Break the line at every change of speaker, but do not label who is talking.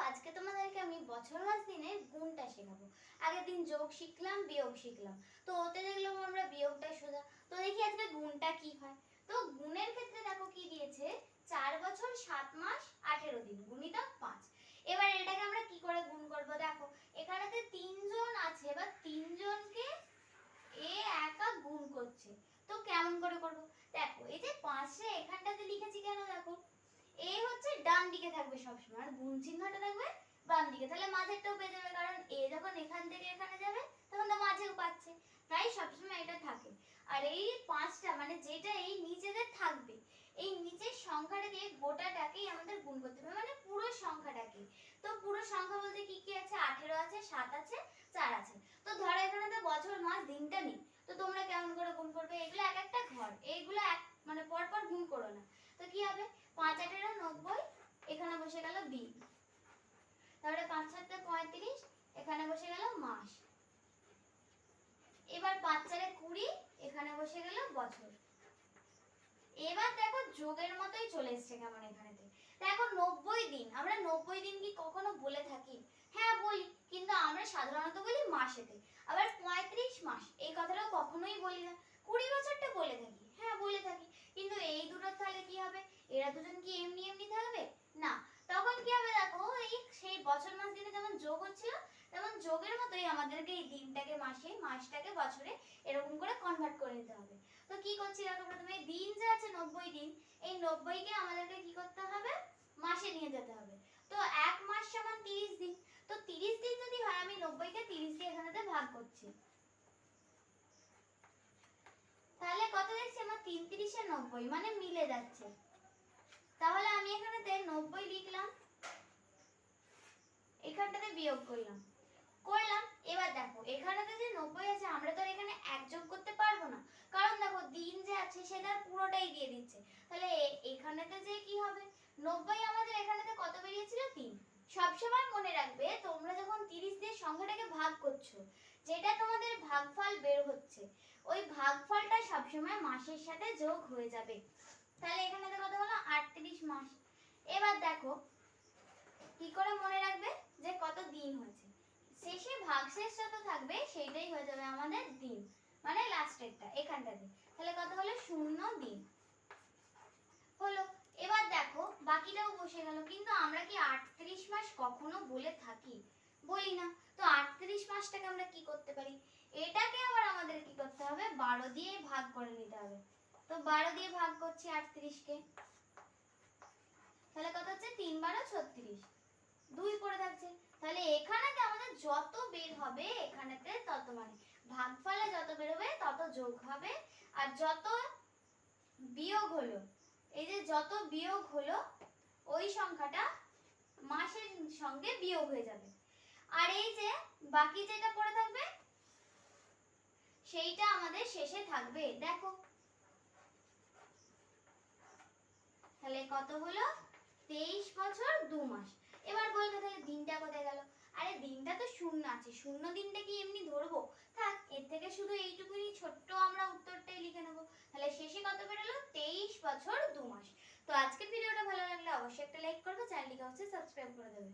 আজকে তোমাদেরকে আমি বছর মাস দিনের গুণটা শেখাবো। আগের দিন যোগ শিখলাম, বিয়োগ শিখলাম। তো ওতে দেখলাম আমরা বিয়োগটা সোজা। তো দেখি আজকে গুণটা কি হয়। তো গুণের ক্ষেত্রে দেখো কি দিয়েছে, 4 বছর 7 মাস 18 দিন গুণিতক 5। এবার এটাকে আমরা কি করে গুণ করব, দেখো এখানেতে 3 জন আছে বা 3 জনকে এ একা গুণ করছে। তো কেমন করে করব, দেখো এই যে 5 রে এখানটাতে লিখেছি কেন, দেখো এ হচ্ছে ডান দিকে থাকবে সবসময়, আর গুণ চিহ্নটা থাকবে বাম দিকে। তাহলে মাঝেরটাও পেয়ে যাবে, কারণ এ যখন এখান থেকে এখানে যাবে তখন তো মাঝেও পাচ্ছে, তাই সবসময় এটা থাকে। আর এই 5টা মানে যেটা এই নিচেদের থাকবে, এই নিচের সংখ্যাটা দিয়ে গোটাটাকেই আমাদের গুণ করতে হবে, মানে পুরো সংখ্যাটাকে। তো পুরো সংখ্যা বলতে কি কি আছে, 18 আছে, 7 আছে, 4 আছে। তো ধরো এখানে তো বছর মাস দিনটা নেই, তো তোমরা কেমন করে গুণ করবে, এগুলো এক একটা ঘর, এইগুলো এক মানে পরপর গুণ করো না। তো কি হবে, 5 8 90, এখানে বসে গেল দিন। তাহলে 5 7 35, এখানে বসে গেল মাস। এবার 5 4 20, এখানে বসে গেল বছর। এবার দেখো যোগের মতোই চলে এসেছে কেমন এখানেতে। দেখো 90 দিন, আমরা 90 দিন কি কখনো বলে থাকি? হ্যাঁ বলি, কিন্তু আমরা সাধারণত বলি মাসেতে। আবার 35 মাস এই কথাটা কখনোই বলি না। 20 বছরটা বলে থাকি, হ্যাঁ বলে থাকি, কিন্তু এই দুটোর তাহলে কি হবে, এরা দুজন কি এমনি এমনি থাকবে না। তখন কি হবে, দেখো এই সেই বছর মাস দিনে যেমন যোগ হচ্ছিল, তেমন যোগের মতোই আমাদেরকে এই দিনটাকে মাসে, মাসটাকে বছরে, এরকম করে কনভার্ট করে নিতে হবে। তো কি করছি দেখো, প্রথমে দিন যে আছে 90 দিন, এই 90 কে আমাদেরকে কি করতে হবে, মাসে নিয়ে যেতে হবে। তো এক মাস সমান 30 দিন। তো 30 দিন যদি হয়, আমি 90 কে 30 দিয়ে এখানেতে ভাগ করছি, তাহলে কত দেখছি আমার 3 30 এ 90, মানে মিলে যাচ্ছে। তাহলে আমি এখানেতে 90 লিখলাম, এখানটাতে বিয়োগ করলাম। এবার দেখো এখানেতে যে 90 আছে, আমরা তো এখানে এক যোগ করতে পারবো না, কারণ দেখো দিন যে আছে সেটা পুরোটাই দিয়ে দিচ্ছে। তাহলে এখানেতে যে কি হবে, 90 আমাদের এখানেতে কত বেরিয়েছিল, 3। সবসময় মনে রাখবে, তোমরা যখন 30 দিয়ে সংখ্যাটাকে ভাগ করছো, যেটা তোমাদের ভাগফল বের হচ্ছে, ওই ভাগফলটা সবসময় মাসের সাথে যোগ হয়ে যাবে। তাহলে এখানেতে কত হলো, 38 মাস। এবার দেখো কি করে মনে রাখবে যে কত দিন হয়েছে, শেষে ভাগশেষ যত থাকবে সেইটাই হয়ে যাবে আমাদের দিন, মানে লাস্টেরটা এখানটাতে। তাহলে কত হলো, 0 দিন হলো। এবার দেখো বাকিটাও বসে গেল, কিন্তু আমরা কি 38 মাস কখনো বলে থাকি? বলি না। তো 38 মাসটাকে আমরা কি করতে পারি, এটাকে আবার আমাদের কি করতে হবে, 12 দিয়ে ভাগ করে নিতে হবে। তো 12 দিয়ে ভাগ করছি 38 কে, তাহলে কত হচ্ছে, 3 12 36, 2 পড়ে থাকছে। তাহলে এখানেতে আমাদের যত বের হবে এখানেতে তত, মানে ভাগফলে যত বের হবে তত যোগ হবে, আর যত বিয়োগ হলো, এই যে যত বিয়োগ হলো ওই সংখ্যাটা মাসের সঙ্গে বিয়োগ হয়ে যাবে। আর এই যে বাকি যেটা পড়ে থাকবে সেইটা আমাদের শেষে থাকবে। দেখো তাহলে কত হলো, 23 বছর 2 মাস। এবার বলবে তাহলে দিনটা কোথায় গেল, আরে দিনটা তো শূন্য আছে, শূন্য দিনটা কি এমনি ধরবো, থাক এর থেকে শুধু এইটুকুনি ছোট্ট আমরা উত্তরটাই লিখে নেবো। তাহলে শেষে কত বেরোলো, 23 বছর 2 মাস। তো আজকের ভিডিওটা ভালো লাগলে অবশ্যই একটা লাইক করবে, চ্যানেলটিকে অবশ্যই সাবস্ক্রাইব করে দেবে।